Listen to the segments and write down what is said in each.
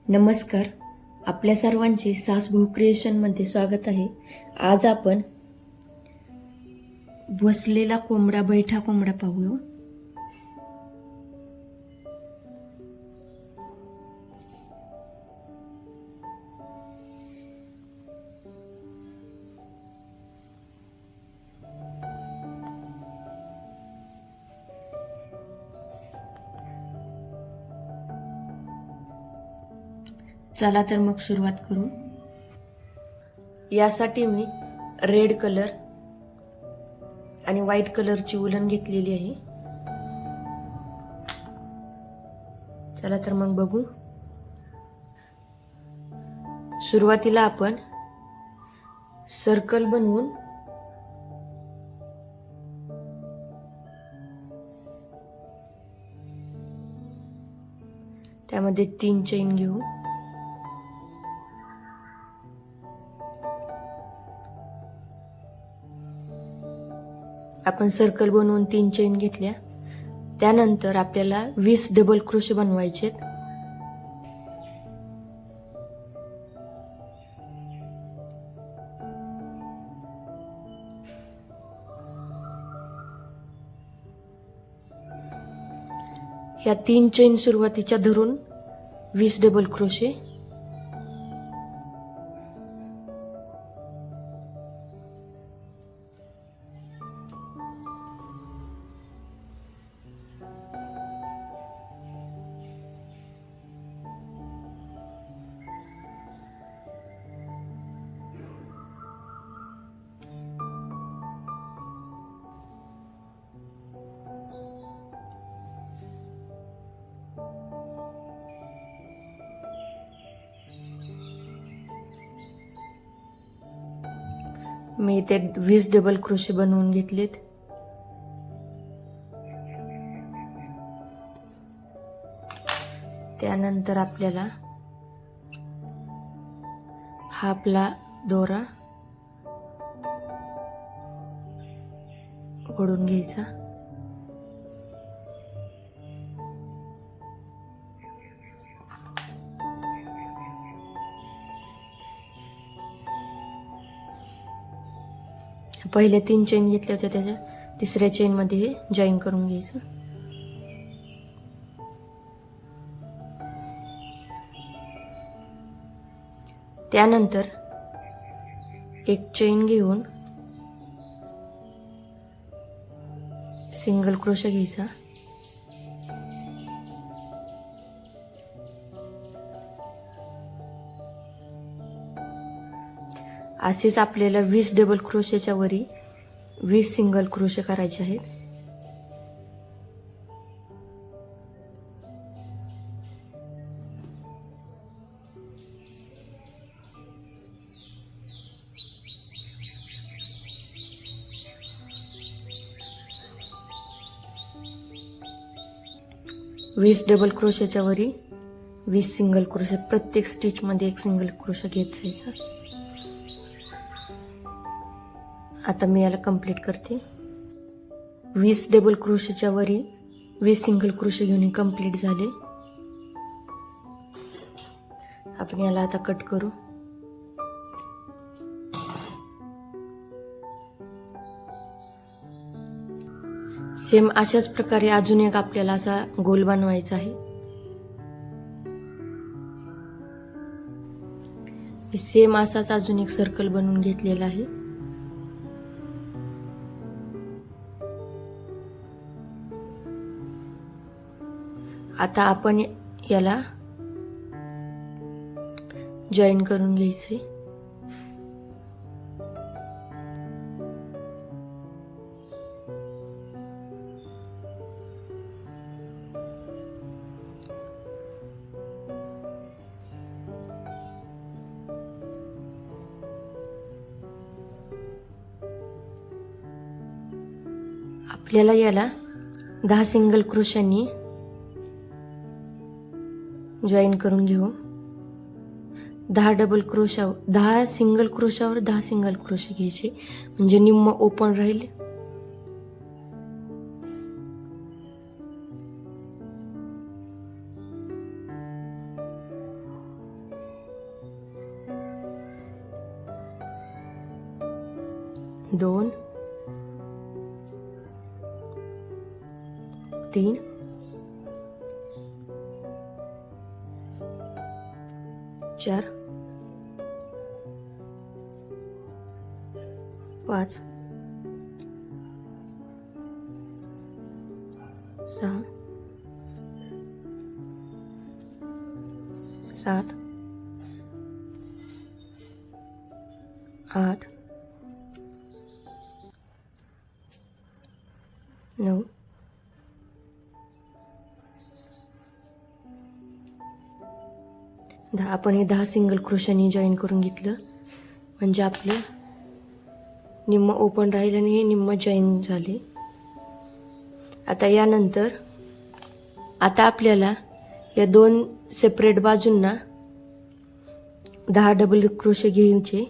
नमस्कार. आपल्या सर्वांचे सासबहू क्रिएशनमध्ये स्वागत आहे. आज आपण बसलेला कोंबडा बैठा कोंबडा पाहूया. चला तर मग सुरुवात करू. यासाठी मी रेड कलर आणि व्हाईट कलरची उलन घेतलेली आहे. चला तर मग बघू. सुरुवातीला आपण सर्कल बनवून त्यामध्ये 3 चेन घेऊ. आपण सर्कल बनवून 3 चेन घेतल्या. त्यानंतर आपल्याला 20 डबल क्रोशे बनवायचे. ह्या 3 चेन सुरुवातीच्या धरून 20 डबल क्रोशे. मी इथे 20 डबल क्रोशे बनवून घेतलेत. त्यानंतर आपल्याला हा आपला दोरा ओढून घ्यायचा. पहिल्या 3 चेन घेतल्या होत्या त्याच्या तिसऱ्या चेन मध्ये हे जॉईन करून घ्यायचं. त्यानंतर एक चेन घेऊन सिंगल क्रोशे घ्यायचा. असेच आपल्याला 20 डबल क्रोशेच्या वरी 20 सिंगल क्रोशे करायचे आहेत. वीस डबल क्रोशेच्या वरी 20 सिंगल क्रोशे. प्रत्येक स्टिच मध्ये एक सिंगल क्रोशे घेत जायचा. आता मी याला कंप्लीट करते. 20 डबल क्रोशेच्या वरी 20 सिंगल क्रोशे घेऊन कंप्लीट झाले. आपण याला आता कट करू. सेम अशाच प्रकारे अजून एक आपल्याला असा गोल बनवायचा आहे. सेम असाच अजून एक सर्कल बनवून घेतलेला आहे. आता आपण याला जॉईन करून घ्यायचे. आपल्याला याला 10 सिंगल क्रोशांनी जॉईन करून घेऊ. 10 डबल क्रोशा 10 सिंगल क्रोशावर 10 सिंगल क्रोशे घ्यायचे म्हणजे निम्म ओपन राहील. 2 3 4 5 6 7 8 9 10. आपण हे 10 सिंगल क्रोशाने जॉईन करून घेतलं म्हणजे आपलं निम्म ओपन राहील आणि हे निम्म जॉईन झाले. आता आपल्याला या 2 सेपरेट बाजूंना 10 डबल क्रोशे घ्यायचे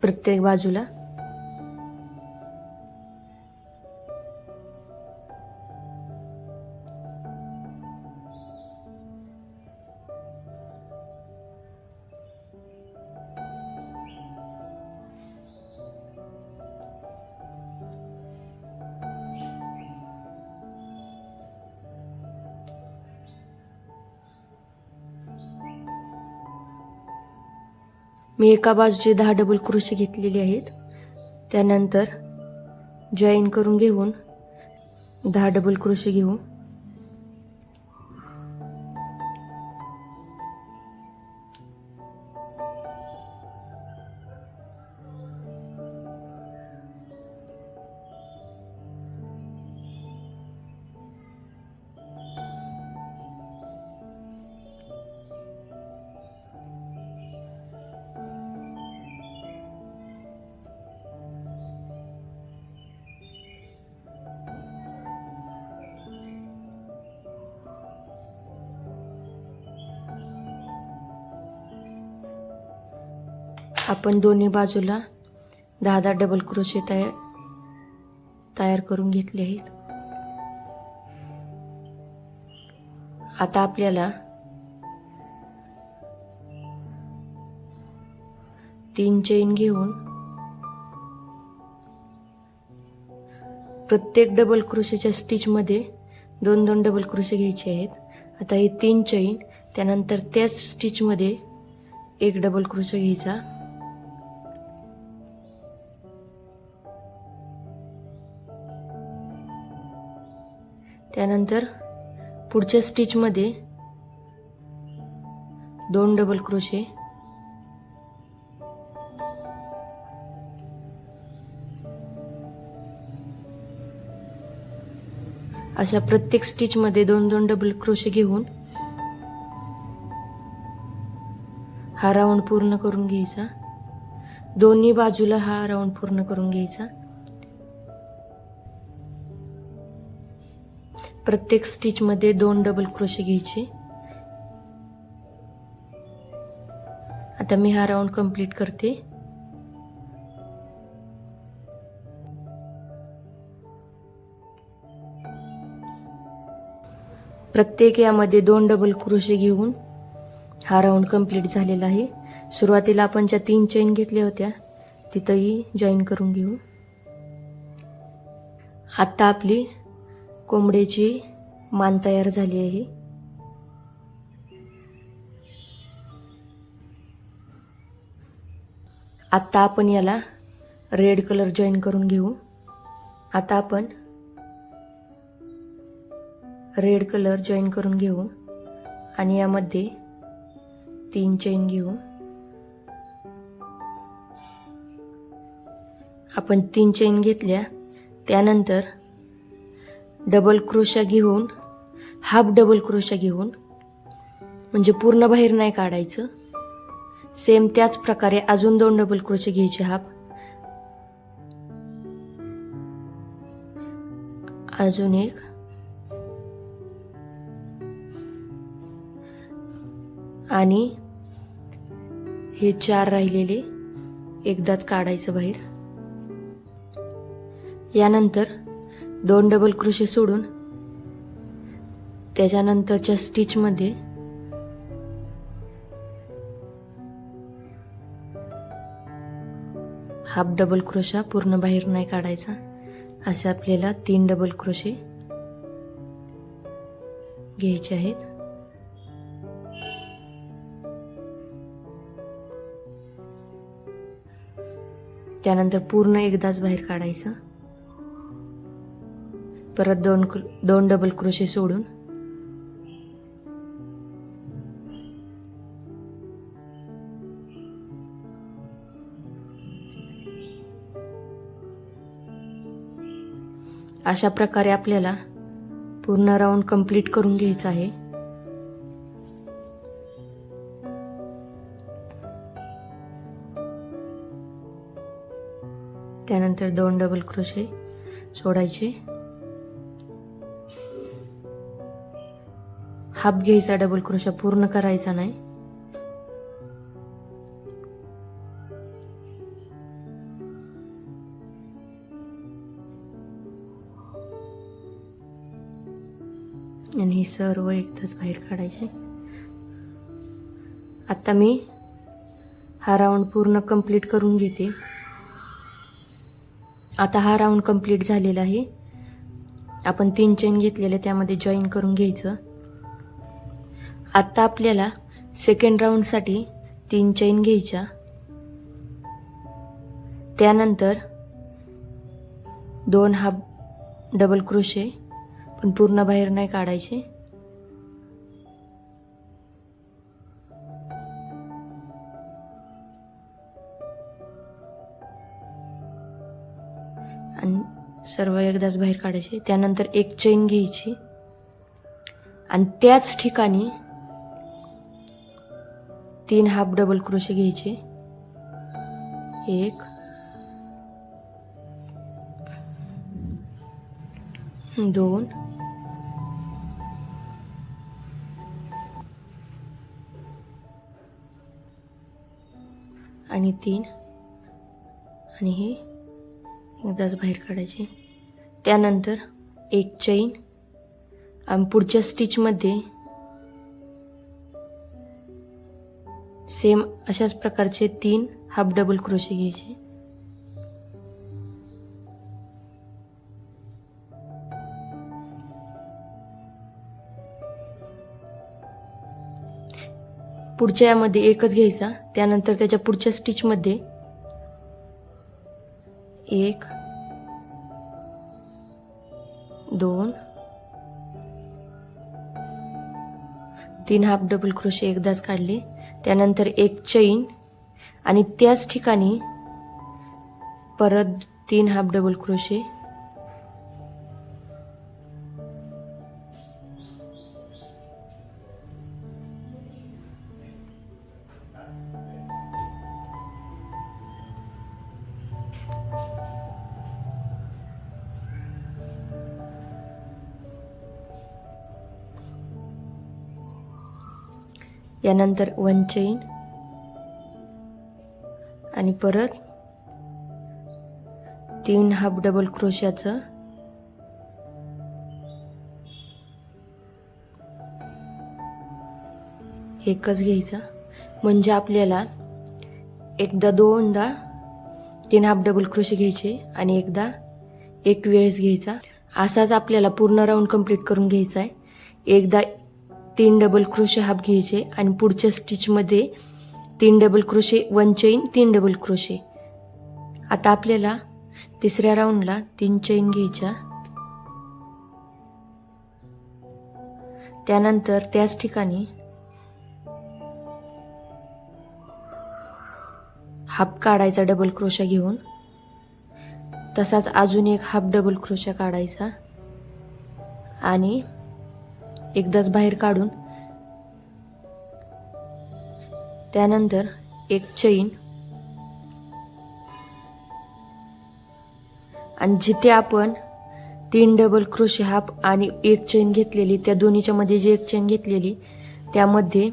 प्रत्येक बाजूला. मी एका बाजूचे 10 डबल क्रोशे घेतलेले आहेत. त्यानंतर जॉईन करून घेऊन 10 डबल क्रोशे घेऊ. आपण दोन्ही बाजूला 10 डबल क्रोशे तयार करून घेतले आहेत. आता आपल्याला 3 चेन घेऊन प्रत्येक डबल क्रोशेच्या स्टिचमध्ये 2 डबल क्रोशे घ्यायचे आहेत. आता हे 3 चेन, त्यानंतर त्याच स्टिचमध्ये 1 डबल क्रोशे घ्यायचा. त्यानंतर पुढच्या स्टिचमध्ये 2 डबल क्रोशे. अशा प्रत्येक स्टिचमध्ये 2 डबल क्रोशे घेऊन हा राऊंड पूर्ण करून घ्यायचा. दोन्ही बाजूला हा राऊंड पूर्ण करून घ्यायचा. प्रत्येक स्टिचमध्ये 2 डबल क्रोशे घ्यायचे. आता मी हा राऊंड कंप्लीट करते. प्रत्येक यामध्ये 2 डबल क्रोशे घेऊन हा राऊंड कंप्लीट झालेला आहे. सुरुवातीला आपण ज्या 3 चेन घेतल्या होत्या तिथंही जॉईन करून घेऊ. आता आपली कोंबड्याची मान तयार झाली आहे. आता आपण याला रेड कलर जॉईन करून घेऊ. आता आपण रेड कलर जॉईन करून घेऊ आणि यामध्ये 3 चेन घेऊ. आपण 3 चेन घेतल्या, त्यानंतर डबल क्रोशा घेऊन हाफ डबल क्रोशा घेऊन, म्हणजे पूर्ण बाहेर नाही काढायचं. सेम त्याच प्रकारे अजून 2 डबल क्रोशे घ्यायचे हाफ. अजून एक, आणि हे 4 राहिलेले एकदाच काढायचं बाहेर. यानंतर 2 डबल क्रोशे सोडून त्याच्यानंतरच्या स्टिचमध्ये हाफ डबल क्रोशा पूर्ण बाहेर नाही काढायचा. असे आपल्याला 3 डबल क्रोशे घ्यायचे आहेत. त्यानंतर पूर्ण एकदाच बाहेर काढायचं. परत दोन डबल क्रोशे सोडून अशा प्रकारे आपल्याला पूर्ण राऊंड कंप्लीट करून घ्यायचा आहे. त्यानंतर 2 डबल क्रोशे सोडायचे. हाफ घ्यायचा डबल क्रोशा, पूर्ण करायचा नाही. आणि हे सर्व एकदाच बाहेर काढायचे. आता मी हा राऊंड पूर्ण कंप्लीट करून घेते. आता हा राऊंड कंप्लीट झालेला आहे. आपण 3 चेन घेतलेले त्यामध्ये जॉईन करून घ्यायचं. आता आपल्याला सेकंड राऊंडसाठी 3 चेन घ्यायच्या. त्यानंतर 2 हाफ डबल क्रोशे, पण पूर्ण बाहेर नाही काढायचे. आणि सर्व एकदाच बाहेर काढायचे. त्यानंतर 1 चेन घ्यायची आणि त्याच ठिकाणी 3 हाफ डबल क्रोशे घ्यायचे. 1 2 आणि 3 आणि हे एकदाच बाहेर काढायचे. त्यानंतर 1 चेन आणि पुढच्या स्टिचमध्ये सेम अशाच प्रकारचे 3 हाफ डबल क्रोशे घ्यायचे. पुढच्या यामध्ये एकच घ्यायचा. त्यानंतर त्याच्या पुढच्या स्टिचमध्ये 1 2 3 हाफ डबल क्रोशे एकदाच काढले. त्यानंतर 1 चेन आणि त्याच ठिकाणी परत 3 हाफ डबल क्रोशे. यानंतर 1 चेन आणि परत 3 हाफ डबल क्रोशाचं एकच घ्यायचा. म्हणजे आपल्याला एकदा 2दा 3 हाफ डबल क्रोशे घ्यायचे आणि एकदा एक वेळेस घ्यायचा. असाच आपल्याला पूर्ण राऊंड कंप्लीट करून घ्यायचा आहे. एकदा 3 डबल क्रोशे हाफ घ्यायचे आणि पुढच्या स्टिचमध्ये 3 double crochet 1 chain 3 double crochet. आता आपल्याला तिसऱ्या राऊंडला 3 चेन घ्यायच्या. त्यानंतर त्याच ठिकाणी हाफ काढायचा डबल क्रोशा घेऊन. तसाच अजून एक हाफ डबल क्रोशा काढायचा आणि एकदाच बाहेर काढून त्यानंतर 1 चेन आणि जिथे आपण 3 डबल क्रोशे हाफ आणि 1 चेन घेतलेली, त्या दोन्हीच्या मध्ये जी 1 चेन घेतलेली त्यामध्ये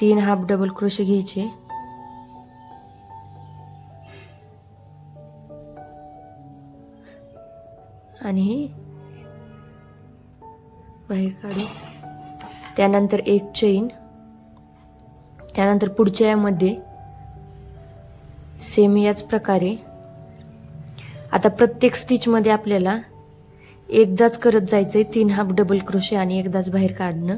3 हाफ डबल क्रोशे घ्यायचे. आणि बाहेर काढू. त्यानंतर 1 चेन त्यानंतर पुढच्या यामध्ये सेम याच प्रकारे आता प्रत्येक स्टिचमध्ये आपल्याला एकदाच करत जायचंय 3 हाफ डबल क्रोशे आणि एकदाच बाहेर काढणं.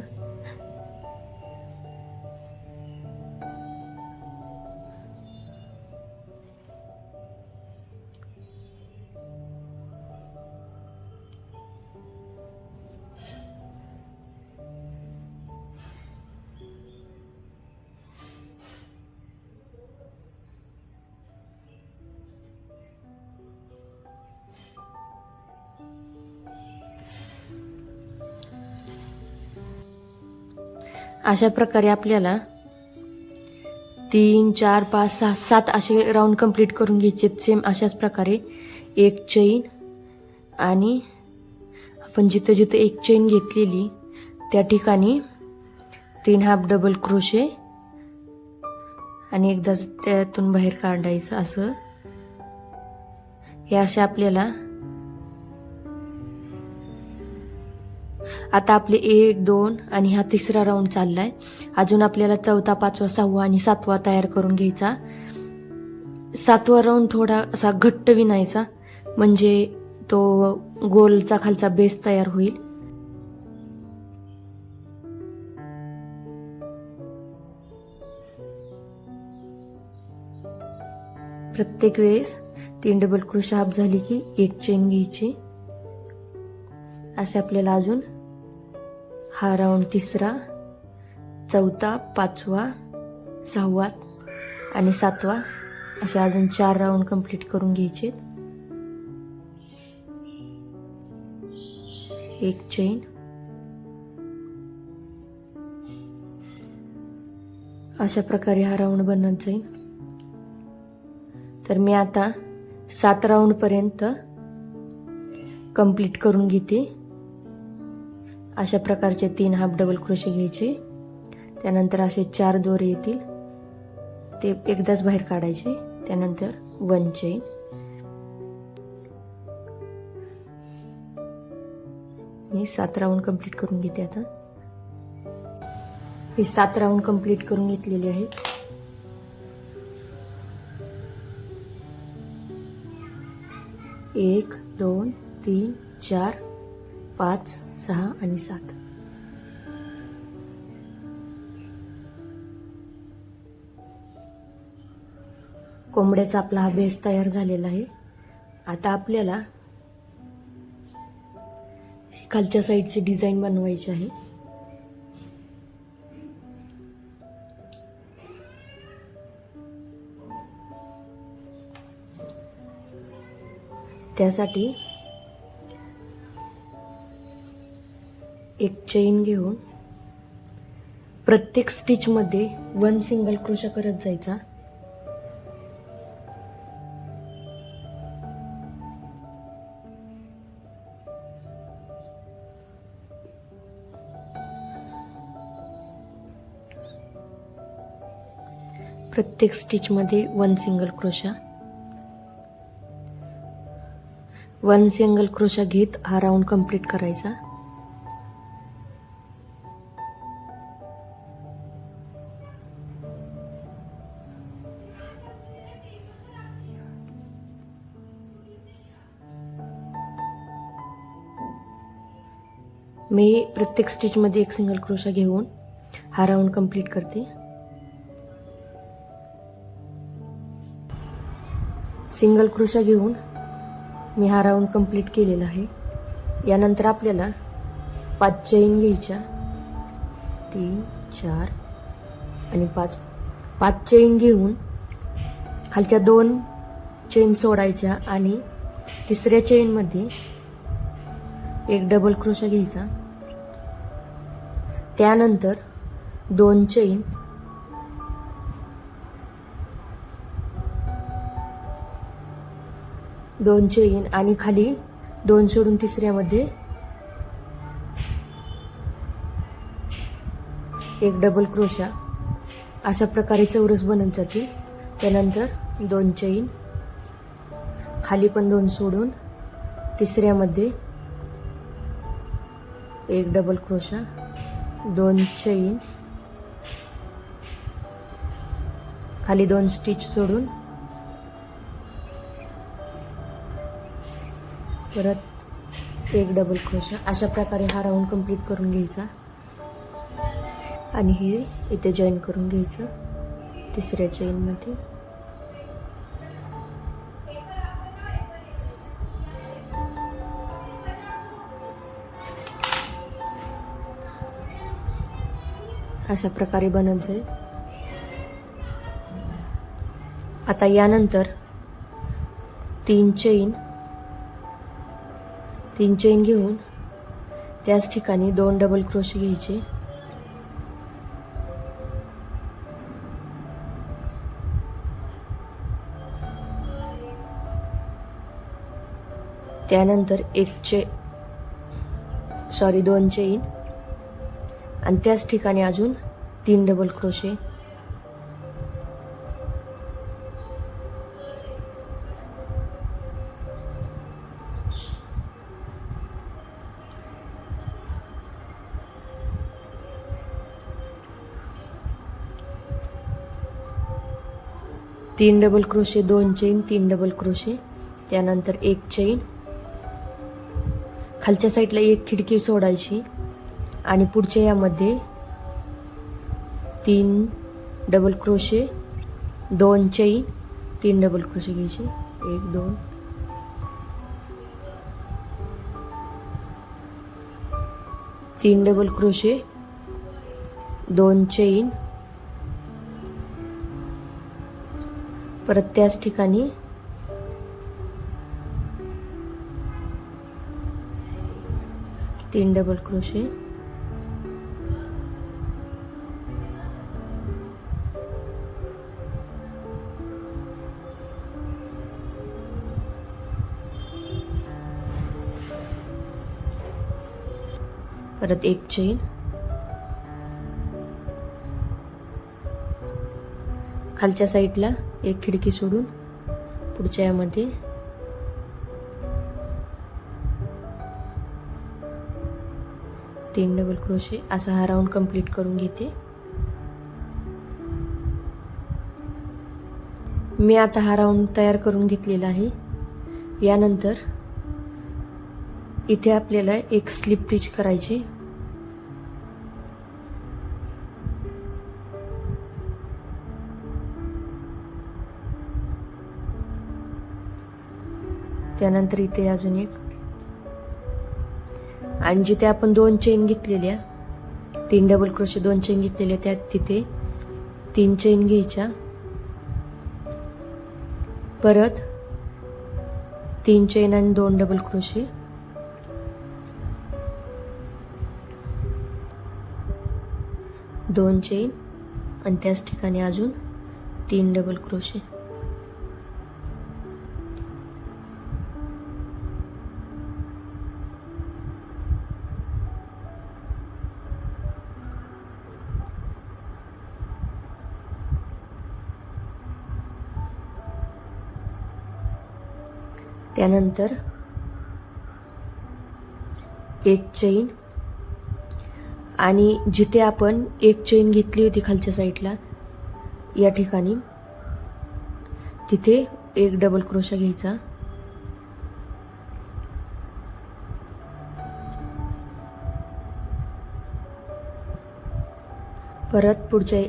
अशा प्रकारे आपल्याला 3 4 5 6 7 असे राऊंड कंप्लीट करून घ्यायचे. सेम अशाच प्रकारे एक चेन आणि आपण जिथं जिथं एक चेन घेतलेली त्या ठिकाणी 3 हाफ डबल क्रोशे आणि एकदाच त्यातून बाहेर काढायचं. असं हे असे आपल्याला आता आपले 1 2 आणि हा तिसरा राऊंड चाललाय. अजून आपल्याला 4था 5वा 6वा आणि 7वा तयार करून घ्यायचा. 7वा राऊंड थोडा असा घट्ट विणायचा म्हणजे तो गोलचा खालचा बेस तयार होईल. प्रत्येक वेळेस 3 डबल क्रोशे हाफ झाली की एक चेन घ्यायची. असे आपल्याला अजून हा राऊंड तिसरा 4था 5वा 6वा आणि 7वा असे अजून 4 राऊंड कंप्लीट करून घ्यायचे. एक चेन अशा प्रकारे हा राऊंड बनत जाईल. तर मी आता 7 राऊंड पर्यंत कंप्लीट करून घेते. अशा प्रकारचे 3 हाफ डबल क्रोशे घ्यायचे. त्यानंतर असे 4 दोरे येतील ते एकदाच बाहेर काढायचे. त्यानंतर 1 चेन मी 7 राऊंड कंप्लीट करून घेते. आता हे 7 राऊंड कंप्लीट करून घेतलेले आहेत. एक 2 3 4 5 6 आणि 7. कोंबड्याचा आपला हा बेस तयार झालेला आहे. आता आपल्याला खालच्या साईडची डिझाईन बनवायची आहे. त्यासाठी एक चेन घेऊन प्रत्येक स्टिच मध्ये 1 सिंगल क्रोशा करत जायचा. प्रत्येक स्टिच मध्ये 1 सिंगल क्रोशा 1 सिंगल क्रोशा घेत हा राऊंड कंप्लीट करायचा. मी प्रत्येक स्टिच मध्ये 1 सिंगल क्रोशा घेऊन हा राऊंड कंप्लीट करते. सिंगल क्रोशा घेऊन मी हा राऊंड कंप्लीट केलेला आहे. यानंतर आपल्याला 5 चेन घ्यायच्या. 3 4 आणि 5 चेन घेऊन खालच्या 2 चेन सोडायच्या आणि तिसऱ्या चेन मध्ये एक डबल क्रोशा घ्यायचा. त्यानंतर 2 चेन आणि खाली 2 सोडून तिसऱ्यामध्ये एक डबल क्रोशा. अशा प्रकारे चौरस बनत जातील. त्यानंतर 2 चेन खाली पण 2 सोडून तिसऱ्यामध्ये एक डबल क्रोशा, 2 चेन खाली 2 स्टिच सोडून परत एक डबल क्रोशा. अशा प्रकारे हा राऊंड कंप्लीट करून घ्यायचा आणि हे इथे जॉईन करून घ्यायचं तिसऱ्या चेनमध्ये. अशा प्रकारे बनत जाईल. आता यानंतर 3 चेन घेऊन त्याच ठिकाणी 2 डबल क्रोशे घ्यायचे. त्यानंतर 2 चेन आणि त्याच ठिकाणी अजून 3 डबल क्रोशे. तीन double crochet, 2 chain, 3 double crochet. त्यानंतर 1 चेन, खालच्या साईडला 1 खिडकी सोडायची आणि पुढच्या यामध्ये 3 double crochet, 2 chain, 3 double crochet घ्यायचे. 1 2 3 डबल क्रोशे, 2 चेन, परत त्याच ठिकाणी 3 डबल क्रोशे. परत 1 चेन, खालच्या साईडला 1 खिडकी सोडून पुढच्या यामध्ये 3 डबल क्रोशे. असा हा राऊंड कंप्लीट करून घेते. मी आता हा राऊंड तयार करून घेतलेला आहे. यानंतर इथे आपल्याला एक स्लिप स्टिच करायची. त्यानंतर इथे अजून एक, आणि जिथे आपण 2 चेन घेतलेल्या, 3 डबल क्रोशे 2 चेन घेतलेल्या, त्या तिथे 3 चेन घ्यायच्या. परत 3 चेन आणि 2 डबल क्रोशे. दोन चेन आणि त्याच ठिकाणी अजून 3 डबल क्रोशे. त्यानंतर 1 चेन आणि जिथे आपण 1 चेन घेतली होती खालच्या साईडला या ठिकाणी, तिथे 1 डबल क्रोशा घ्यायचा. परत पुढचे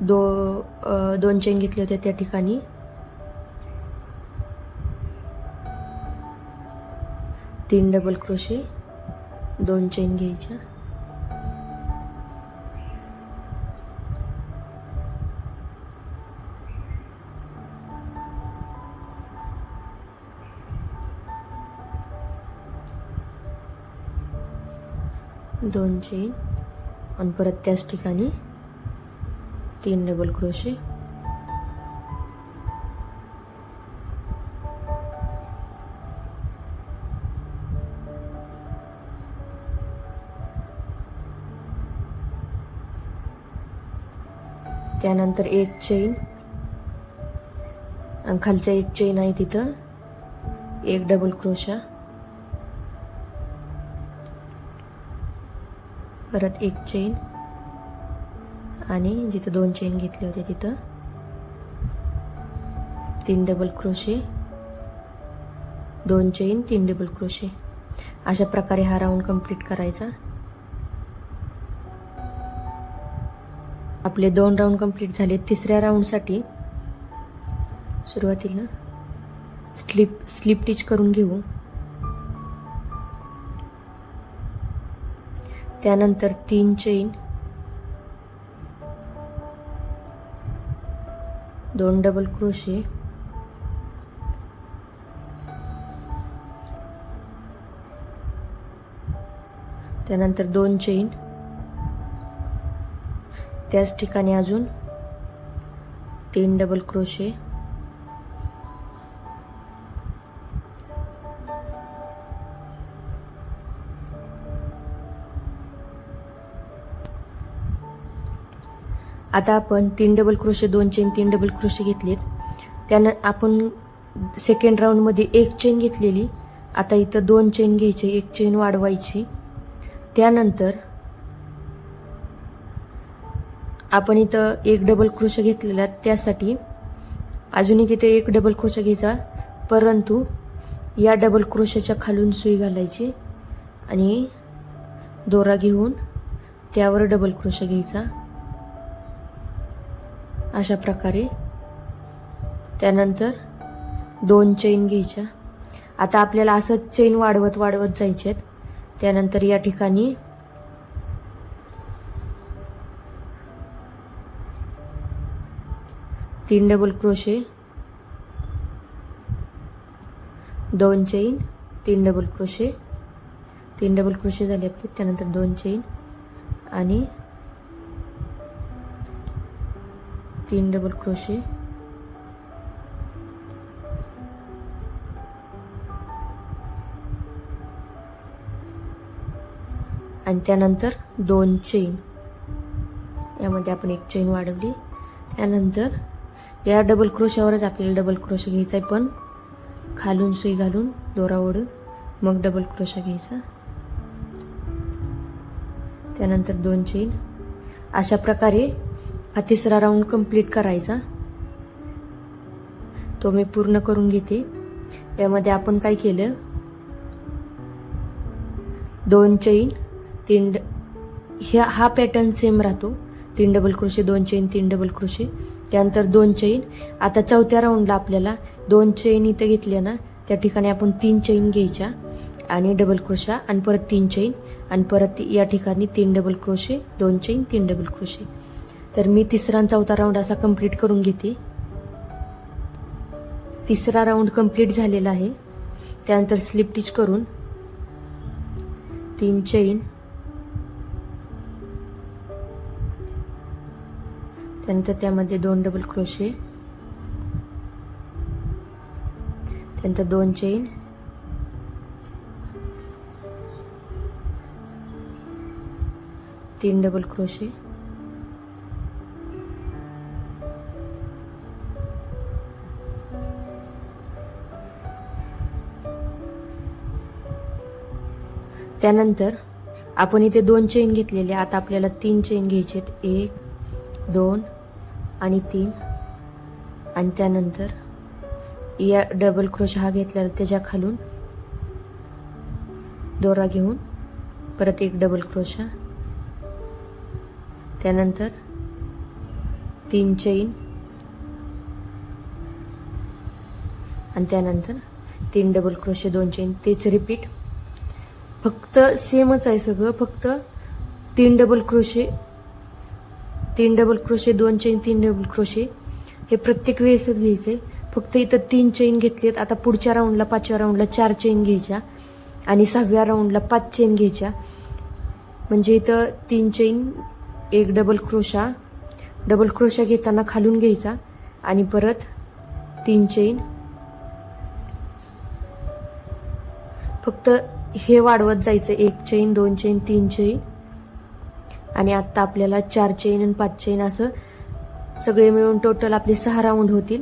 2 चेन घेतले होते त्या ठिकाणी 3 डबल क्रोशे, 2 चेन घ्यायच्या. दोन चेन आणि परत त्याच ठिकाणी 3 डबल क्रोशे. त्यानंतर 1 चेन आणि खालच्या 1 चेन आहे तिथं 1 डबल क्रोशा. परत 1 चेन आणि जिथं 2 चेन घेतले होते तिथं 3 double crochet, 2 chain, 3 double crochet. अशा प्रकारे हा राऊंड कंप्लीट करायचा. आपले 2 राऊंड कंप्लीट झाले. तिसऱ्या राऊंडसाठी सुरुवातीला स्लिप टिच करून घेऊ. त्यानंतर 3 चेन, 2 डबल क्रोशे, त्यानंतर 2 चेन, त्याच ठिकाणी अजून 3 डबल क्रोशे, आता आपण 3 double crochet, 2 chain, 3 double crochet घेतलेत. त्यानं आपण सेकंड राऊंडमध्ये 1 चेन घेतलेली. आता इथं 2 चेन घ्यायचे, 1 चेन वाढवायची. त्यानंतर आपण इथं 1 डबल क्रोशे घेतलेला, त्यासाठी अजून इथे 1 डबल क्रोशे घ्यायचा, परंतु या डबल क्रोशेच्या खालून सुई घालायची आणि दोरा घेऊन त्यावर डबल क्रोशे घ्यायचा अशा प्रकारे. त्यानंतर 2 चेन घ्यायच्या. आता आपल्याला असंच चेन वाढवत वाढवत जायचे. त्यानंतर या ठिकाणी तीन double crochet, 2 chain, 3 double crochet, 3 double crochet झाले आपले. त्यानंतर 2 चेन आणि 3 डबल क्रोशे, आणि त्यानंतर 2 चेन. यामध्ये आपण 1 चेन वाढवली. त्यानंतर या डबल क्रोशावरच आपल्याला डबल क्रोशा घ्यायचा आहे, पण खालून सुई घालून दोरा ओढून मग डबल क्रोशा घ्यायचा. त्यानंतर 2 चेन. अशा प्रकारे हा तिसरा राऊंड कंप्लीट करायचा. तो मी पूर्ण करून घेते. यामध्ये आपण काय केलं, 2 चेन, 3 हा पॅटर्न सेम राहतो. 3 double crochet, 2 chain, 3 double crochet, त्यानंतर 2 चेन. आता चौथ्या राऊंडला आपल्याला 2 चेन इथे घेतल्या ना, त्या ठिकाणी आपण 3 चेन घ्यायच्या आणि डबल क्रोशा आणि परत 3 चेन आणि परत या ठिकाणी 3 double crochet, 2 chain, 3 double crochet. तर मी तिसरा आणि चौथा राऊंड असा कंप्लीट करून घेते. तिसरा राऊंड कंप्लीट झालेला आहे. त्यानंतर स्लिप टिच करून 3 चेन, त्यानंतर त्यामध्ये 2 डबल क्रोशे, त्यानंतर 2 चेन, तीन डबल क्रोशे, त्यानंतर आपण इथे 2 चेन घेतलेले. आता आपल्याला 3 चेन घ्यायचे, 1, 2 आणि 3. आणि त्यानंतर या डबल क्रोशा हा घेतलेला, त्याच्या खालून दोरा घेऊन परत 1 डबल क्रोशा, त्यानंतर 3 चेन आणि त्यानंतर 3 डबल क्रोशे, 2 चेन. तेच रिपीट, फक्त सेमच आहे सगळं. फक्त 3 double crochet, 3 double crochet, 2 chain, 3 double crochet हे प्रत्येक वेळेसच घ्यायचे. फक्त इथं 3 चेन घेतलेत. आता पुढच्या राऊंडला, 5व्या राऊंडला 4 चेन घ्यायच्या आणि 6व्या राऊंडला 5 चेन घ्यायच्या. म्हणजे इथं 3 chain, 1 double crochet, double crochet घेताना खालून घ्यायचा आणि परत 3 चेन. फक्त हे वाढवत जायचं, 1 चेन, 2 चेन, 3 चेन आणि आता आपल्याला 4 चेन आणि 5 चेन असं सगळे मिळून टोटल आपले 6 राऊंड होतील.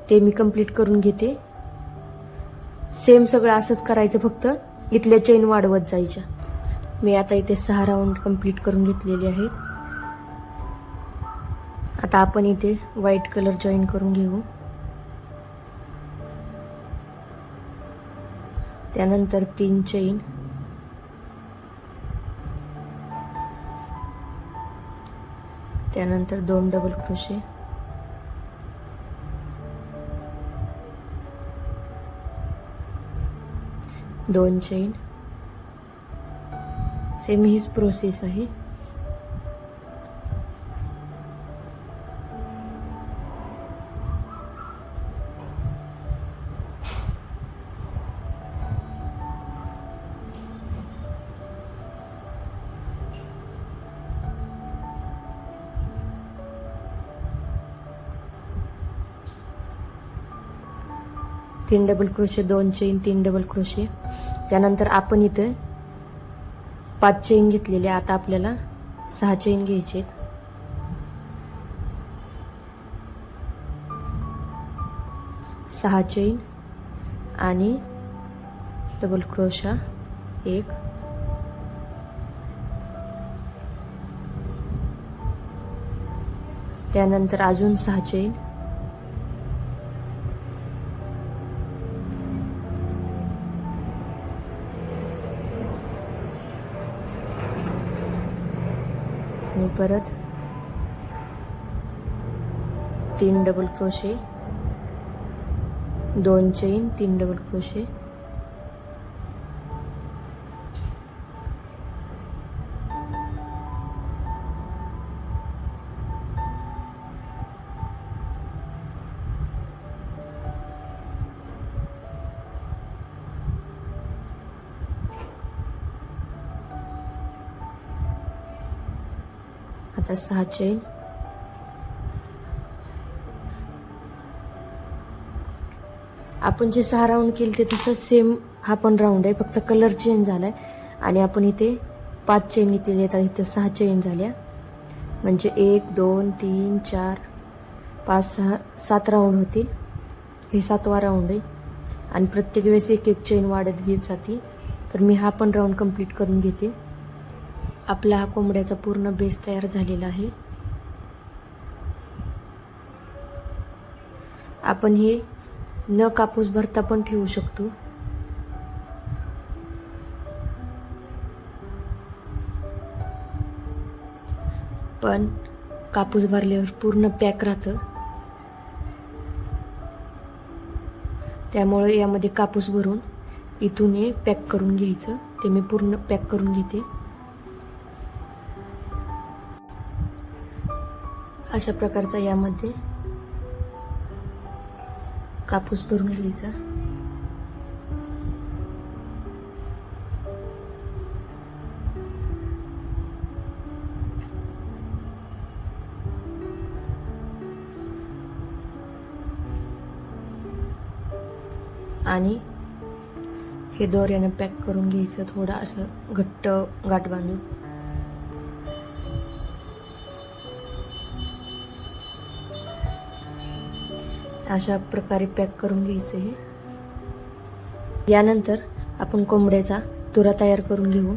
ते मी कंप्लीट करून घेते. सेम सगळं असंच करायचं, फक्त इथल्या चेन वाढवत जायच्या. मी आता इथे 6 राऊंड कंप्लीट करून घेतलेले आहेत. आता आपण इथे व्हाईट कलर जॉईन करून घेऊ. त्यानंतर 3 चेन, त्यानंतर 2 डबल क्रोशे, 2 चेन. सेम हीच प्रोसेस आहे. तीन double crochet, 2 chain, 3 double crochet. त्यानंतर आपण इथे 5 चेन घेतलेले. आता आपल्याला 6 चेन घ्यायचे. 6 चेन आणि डबल क्रोशा 1, त्यानंतर अजून 6 चेन, आणि परत 3 double crochet, 2 chain, 3 double crochet, आता 6 चेन, आपण जे 6 राऊंड केले ते तसं सेम हा पण राऊंड आहे, फक्त कलर चेंज झालाय. आणि आपण इथे 5 चेन घेतलेले आहेत. इथे 6 चेन झाल्या, म्हणजे 1 2 3 4 5 6 7 राऊंड होतील. हे 7वा राऊंड आहे आणि प्रत्येक वेळेस एक एक चेन वाढत घेत जाते. तर मी हा पण राऊंड कंप्लीट करून घेते. आपला हा कोंबड्याचा पूर्ण बेस तयार झालेला आहे. आपण हे न कापूस भरता पण ठेवू शकतो. पण कापूस भरल्यावर पूर्ण पॅक राहतं, त्यामुळे यामध्ये कापूस भरून इथून हे पॅक करून घ्यायचं. ते मी पूर्ण पॅक करून घेते. अशा प्रकारचा यामध्ये कापूस भरून घ्यायचा. आणि हे दोऱ्यानं पॅक करून घ्यायचं, थोडं असं घट्ट गाठ बांधून. अशा प्रकारे पॅक करून घ्यायचं हे. यानंतर आपण कोंबड्याचा तुरा तयार करून घेऊ.